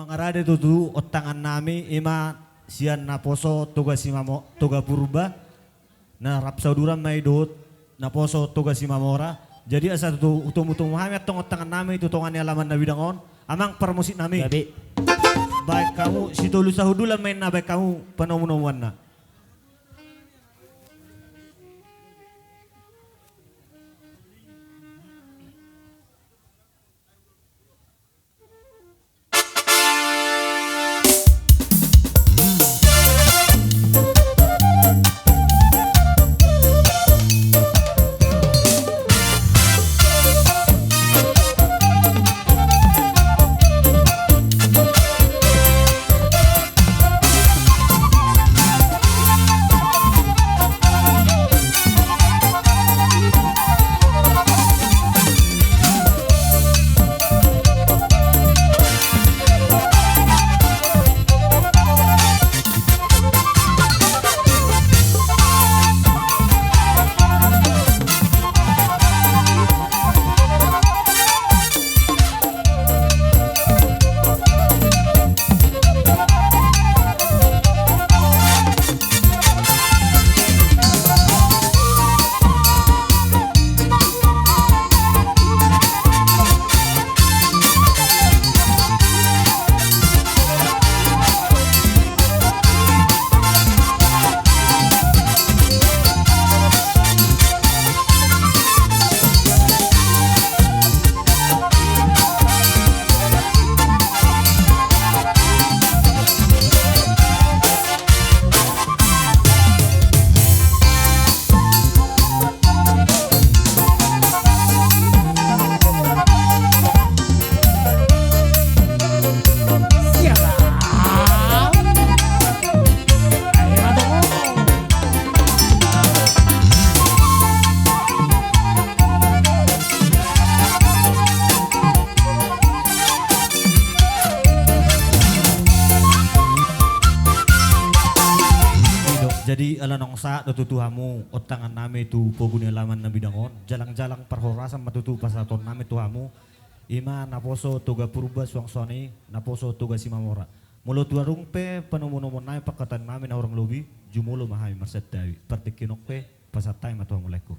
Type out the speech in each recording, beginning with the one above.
mangarade tutu otangan nami ima sian na poso toga simamo toga purba na rapsauduran may dot na poso toga simamora. Jadi asa tutu utum hami atong otangan nami tutongan ni alaman na bidangon amang permusik nami. Gabi. Baik kamu si tulu sahudulan main na baik kamu penomunuan na. Jadi ala nongsa tutuhamu otangan nami tu poguni laman na bidangon jalang-jalang perhorasan matutu pasaton nami tuhamu ima naposo toga purba suang-suani naposo toga simamora mulo tuarung pe penomo-nomo nai pakatan nami na orang lobi jumulo mahai marset dawi partikinok pe pasatay matuhamu leku.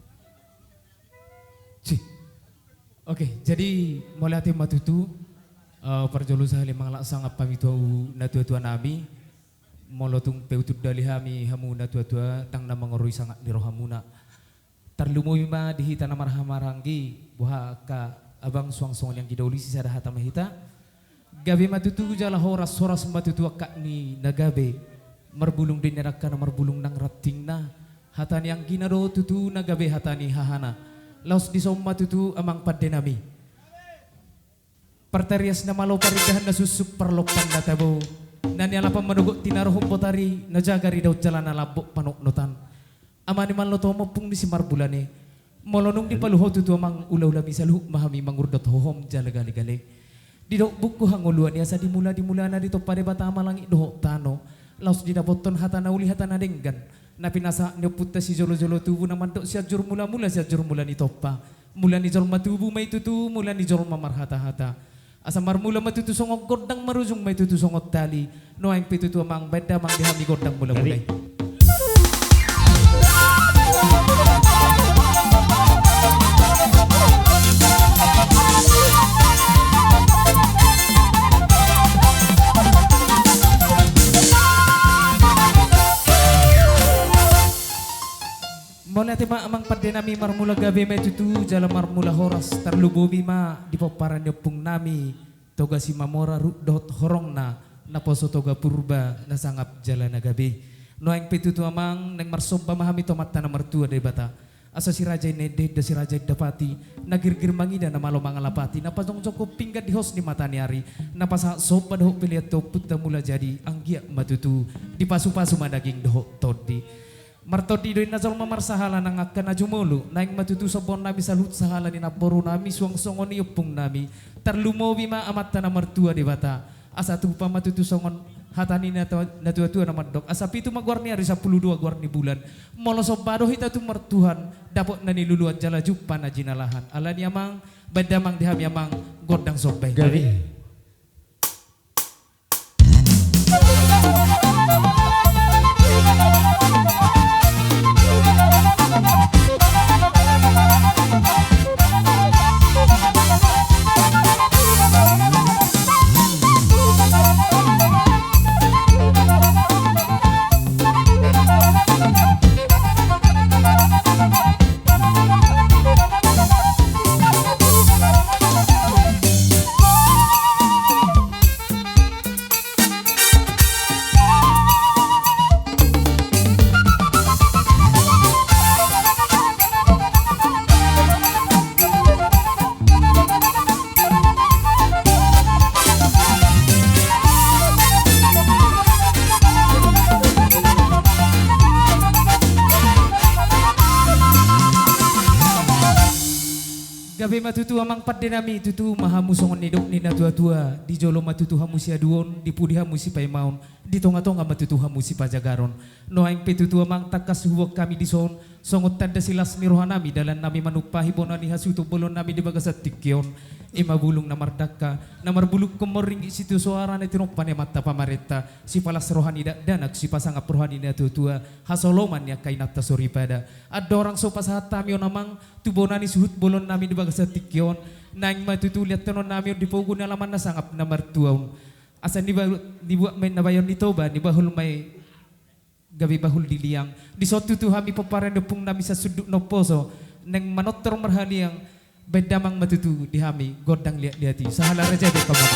Oke, jadi mulai hati matutu perjolu sahali mangalak sangat pamitu na tua-tua nami molotung peutud dali hami hamuna tua-tua tang na mangoroi sangat di rohamuna tarlumoi ma dihita na marhamaranggi buha ka abang suang-suang yang kidauli sisa hata mahita gabe matutu jala horas matutu kak ni nagabe marbulung din neraka na marbulung nang rating na hatani yang kinaro tutu nagabe hatani hahana laos di matutu amang padenami partarias na malo paridahan na susuk perlopan na tabo nani alapa manugot tinarohong potari najagari daw jalan na labok panuknutan amani man loto mapung ni si marbulane molonong di paluho tutu amang ulaw lami sa luhuk mahami mangurdot hohom jalagali-gali di daw buku hanguluan ya sa dimula na dito pare batama langit doho tano laos di dapoton hata na uli hata na denggan na pinasa niyo puta si jolo-jolo tubu naman do siya jur mula-mula siya jur mula ni topa mula ni jol matubu may tutu mula ni jol mamarhata-hata asa marmula matutu songot godang marujung may tutu songot tali no ang pitutu amang beda mang dihami godang mula-mulay. Mula tiba amang padenami marmula gabi may tutu jala marmula horas tarlubobi ma di paparan pung nami toga si mamora dot horong na naposo toga purba na sangap jala na gabi no ang pitutu amang nang marsompa mahami tomat na martua dari bata asa si raja nede da si raja dapati nagirgir mangida na malo mga lapati napasong joko pinggat di hos ni mata ni ari napasa sopa daho pilihat to puta mula jadi anggia matutu di pasu-pasu madaging daho todi martodi doy nazal mamarsahala nang akan ajumulu naing matutu sabon nami salut sahala ni naporu nami suang songon ni upung nami tarlumowi ma amat na martua di bata asa tu pa matutu songon hatani na tua-tua na madok asa pitu magwarni ari 12 gwarni bulan molo sobado hita tu martuhan dapot na niluluat jala jupan na jinalahan ala ni amang badamang diham yamang godang sobay Gabi. gabi matutu amang padde nami tutu mahamu songon nidok ni na tua-tua di jolo matutu hamu si aduon di pudi hamu si paimaon di tonga-tonga matutu hamu si pajagaron no aing petutu amang takas huwag kami di son songot tanda silas ni rohanami dalan nami manupahi bonani hasuto bolon nami di bagasat tikyon imabulong na mardaka na marbulog kumoring isitu suara na tinok panemata pamareta si palas rohani danak si pasangap rohani na tutua hasoloman ya kay nata suripada ada orang so pasahata namang tubonani suhut bolon nami di bagasat tikyon naing matutuliat tenon nami di pogo na laman na sangap na martuaw asan dibuat may nabayon ni Toba ni bahul may gabi bahul diliang di sotu tu hami paparendepung nami sa suduk no poso neng manotor marhaliang bedamang matutu di hami godang lihat-lihati sahala raja di kamar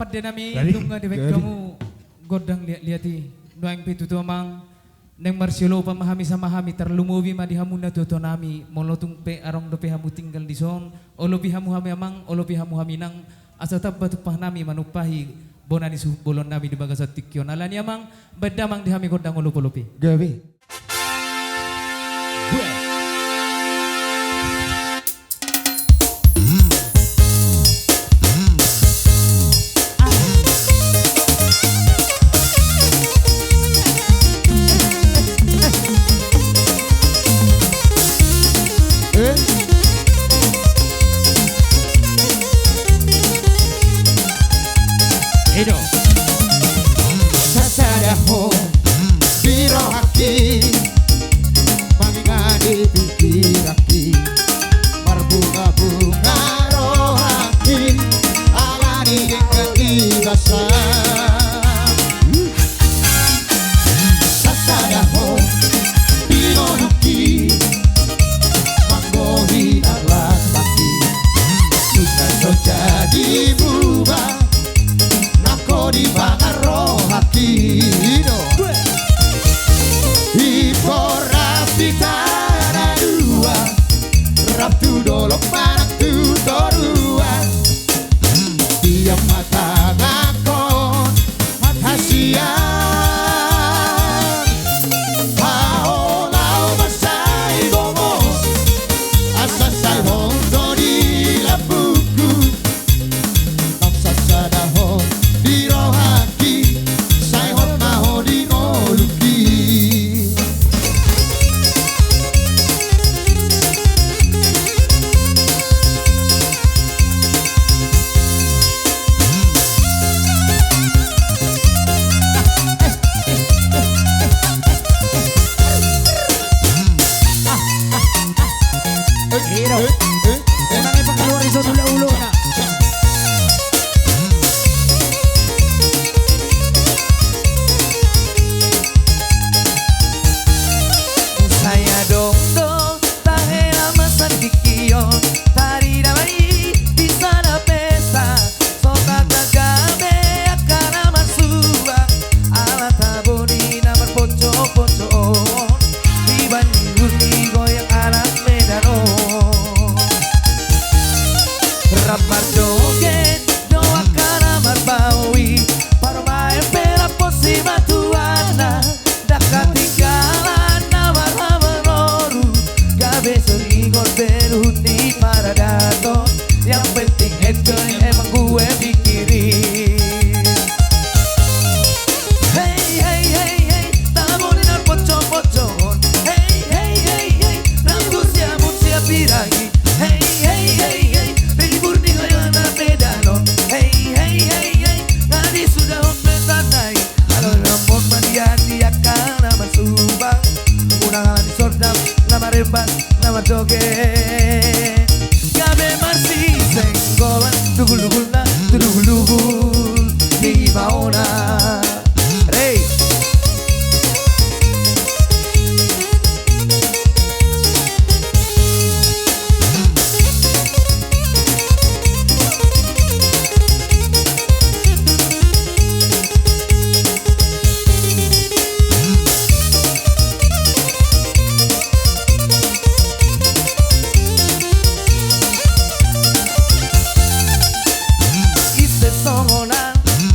padde nami tunga di kamu godang lihat-lihati nuang pitu tu amang neng marsilo pamahami samahami terlumubi ma di hamuna toto nami molotung pe arong dope hamu tinggal di son olopi hamu hami amang olopi hamu hami nang asatap batu pah nami manupahi bonani su bolon nami di bagasat tikyon alani amang bedamang di hami godang olopi Gabi. daw. Unang ipakaluar iso ulo na. Saya dong tahera masan dikion tari damai di sana pesta sota tagame akana masuba ala taboni namar poco dibanding gurni goyang anak medano rapar joget doa kana marbawi parmae pera posima tuana dak tinggalan namar hamanoru gabe serigor berhenti para dato yang penting enjoy emang gue pikirin hey hey hey hey tamunin al pocong-pocong hey hey hey hey rambut siamut siap birangi hey hey hey hey libur di goyana pedalon hey hey hey hey ngadi sudah ompetan naik kalau rambut mandian dia kana masubang unang di sordam nama rebas nama joget gabe marsi senggolan dugul-dugul na dugul-dugul di baona hey iste songonan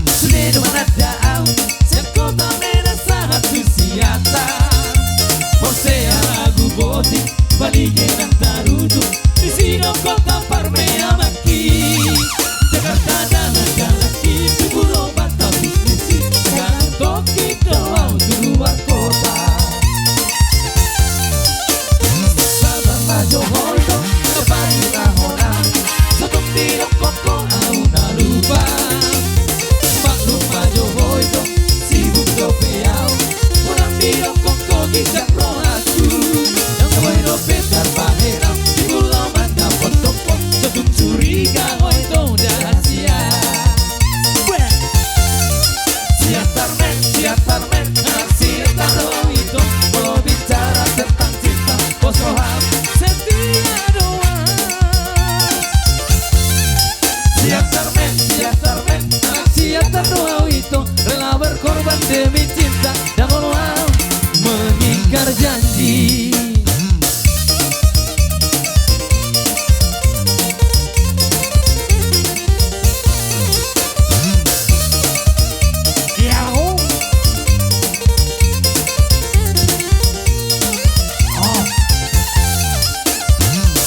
sudah manadaan sekota mena sangat tusiata Hosea lagu botik balikin antarudu di sini kota Parmea maki Jakarta dan laki Tuguro bata bisnisi sekarang toki doang di luar kota sabar maju holdo kepada nahonan sotong tidak koko auna lupa maklum maju hoido sibuk dopeau kurang tidak koko kisah rohaku yang kawai dopet terpahera di pulau manda potoko sotong curiga hoido dahasia siatarmen siataro itu kalau bicara tentang cinta bos roham setia doang siatar doa itu rela berkorban demi cinta dan mau mengingkar janji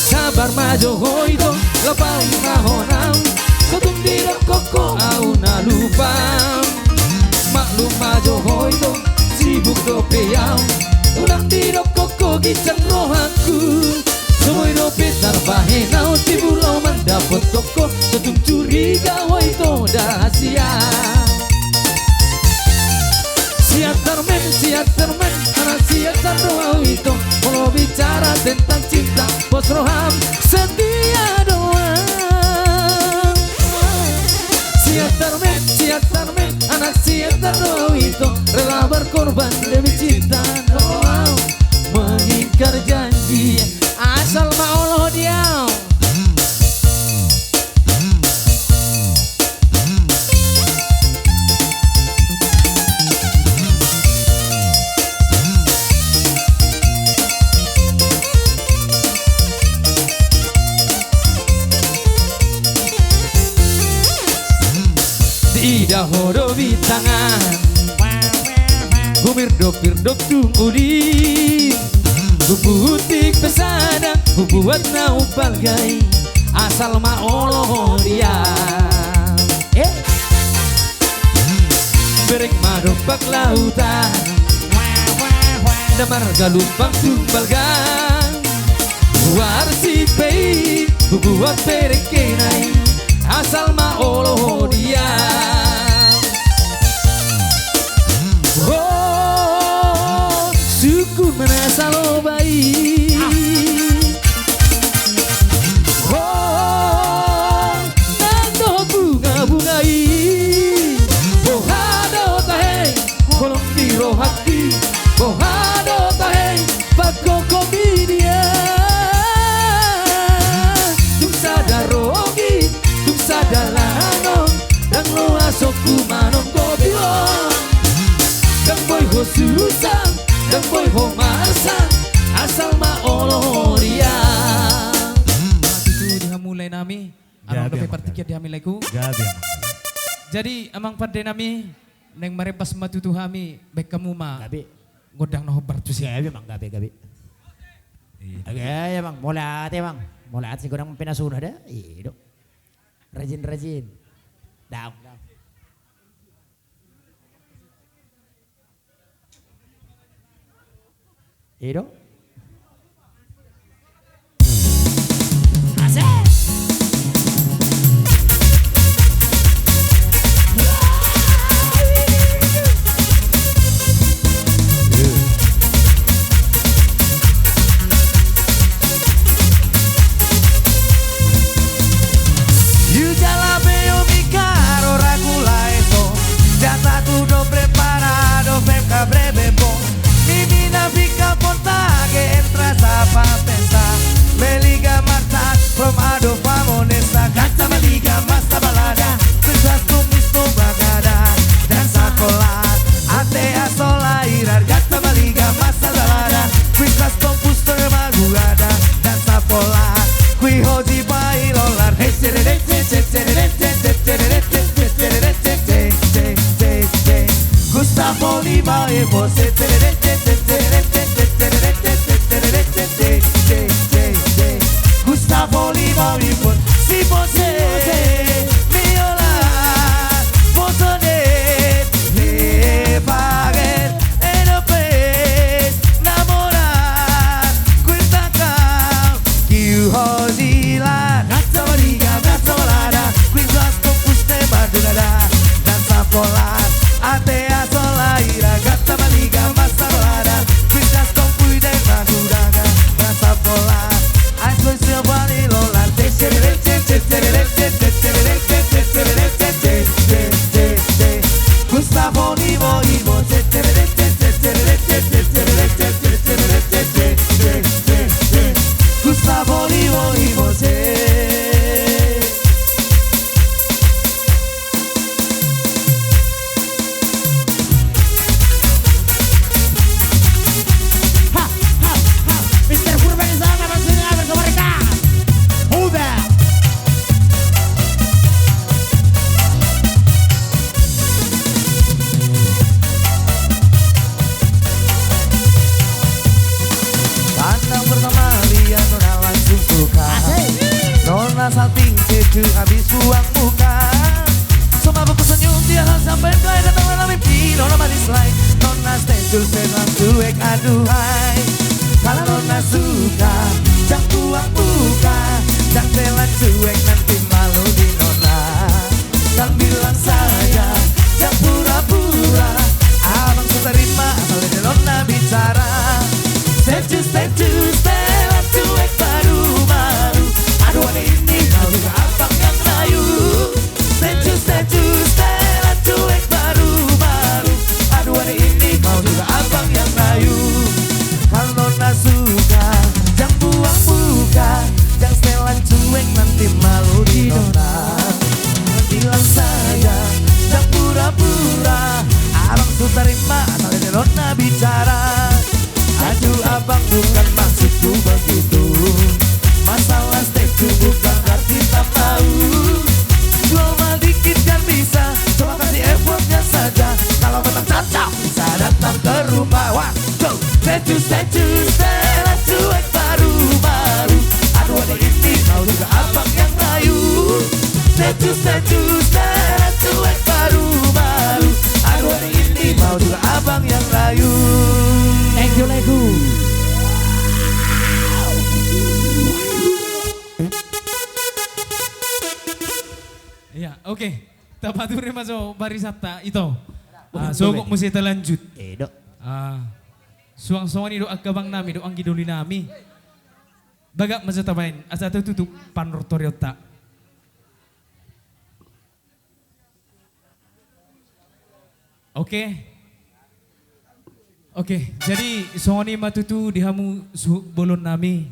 sabar maju hoido lapai mahonam sotong tidak koko auna lupa maklum maju hoido sibuk dopeau ulang tidak koko gican rohaku semua dope tarbahenau di pulau mendapat koko sotong curiga hoido dahasia siatarmen anak siatar doa itu kalau bicara tentang cinta bos roham setia doang siatarmen anak siatar doa itu rela berkorban demi cinta doang mengingkar janji asal mau Allah dia tidak hodo di tangan Gumirdok tunguli Bubutik pesada buat nau balgai asal ma Allah dia Berek madopak lautan Damar galumpang tumbalgan Buar si pei buat berek kenai asal ma Allah dia suku menasal baik Jadi amang pada nami neng marepas matutu kami baik kamu mah Gabi. godang no bartu sih. Gabi mang gabi. Oke, ya mang mulat ya mang. Mulat sih kurang pinasuna dah. Iya, rajin. Daun. Iya. Asik. You ya la veo mi caro regula eso. Ya está todo preparado, venga breve bon. Mi mina fica pontage, entras a pa pensar. Me liga marta, from ado famonesa. Gata me liga masta balada. Pensas tú mismo bagada. Danza colar, ate a sola irar. Gata me liga masta balada. Pensas tú pusto de madrugada. Danza polar, qui oggi bailolar. Hey, Gustavo Lima e você Gustavo Lima e você se você me olhar você reparar e depois namorar questa cal que hoje lá gata mariga gata balada questa compuste madrugada danza polar até a sola ira gata maliga massa balada questa compuste madrugada danza polar as coisas vale lola Gustavo Limo e você Gustavo Limo e você Mr. Purba di sana maksudnya bersama mereka. Udah. Pandang pertama lihat Nona langsung suka Nona salting keju habis buang muka Semua bersenyum dia hal sampai kaya datang dalam mimpi Nona manis lain Nona stenjul senang cuek aduhai Kalau Nona suka jangan buang muka Jangan telan cuek nanti malu di Nona Dan bilang saja jangan pura-pura Abang terima asal ini Nona bicara Stay cuek baru-baru Aduh ada ini kau juga abang yang layu Stay cuek baru-baru Aduh ada ini kau juga abang yang layu Kalau Nona suka jangan buang muka Jangan setelan cuek nanti malu di Nona Bilang saja jangan pura-pura Abang tuh terima asal ini Nona bicara Aduh abang bukan maksudku begitu Masalah statue bukan arti tak tahu Jual mal dikit kan bisa Coba kasih effortnya saja Kalau memang cocok bisa datang ke rumah Wah, go! Statue Stella cuek baru-baru Aduh ada ini mau juga abang yang layu Statue Stella cuek baru-baru Aduh ada ini mau juga abang yang layu Thank you Legu. Ya, oke. Tapaturin masuk barisata itu. So kok mesti terlanjut. Dok. Suang-suang ini doa kabang nami, doa giduli nami. Bagak masa tabain, asa tutup panortoriota. Oke, jadi soalnya matutu dihamu bolon nami.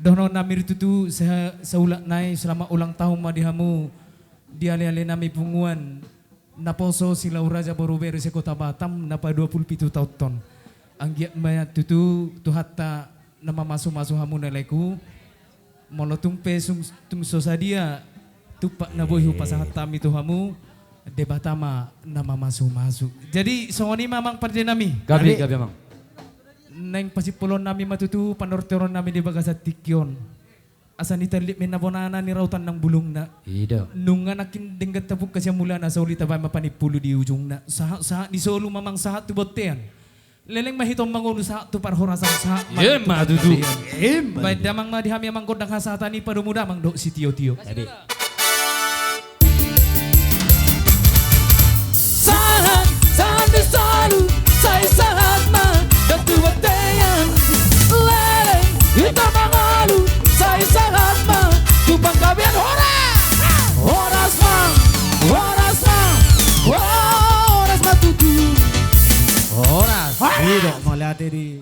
Dono nami tutu seulak naik selama ulang tahun ma dihamu diale-ale nami punguan. Naposo sila uraja borobero se kota Batam napa 27 tahun. Anggiat maya tutu tuhatta nama masu-masu hamu neleku. Molotung pesum tum sosadia tupak naboy pasahat tami tu hamu. debatama nama masuk-masuk. Jadi songoni mamang parde nami. Gabi mang. Neng pasipulon nami matutu panorteron nami di bagasat tikyon. Asa ni terlip minabonana ni rautan ng bulong na. Ido. Nung nakin denggat tapok kasi mula na sa ulit abay mapanipulo di ujung na. Sa di solo mamang sahat tu botean. Leleng mahitong mangulo sa tu parhorasan sa. Madudu. Baik damang madihami amang kodang hasatani padumuda mang do si tio-tio. Sahat, sahat di selalu saya sahat mah dan tuwatean leleng kita mangalu saya sahat mah tupang kabian horas mah horas mah tutu Ido, malate di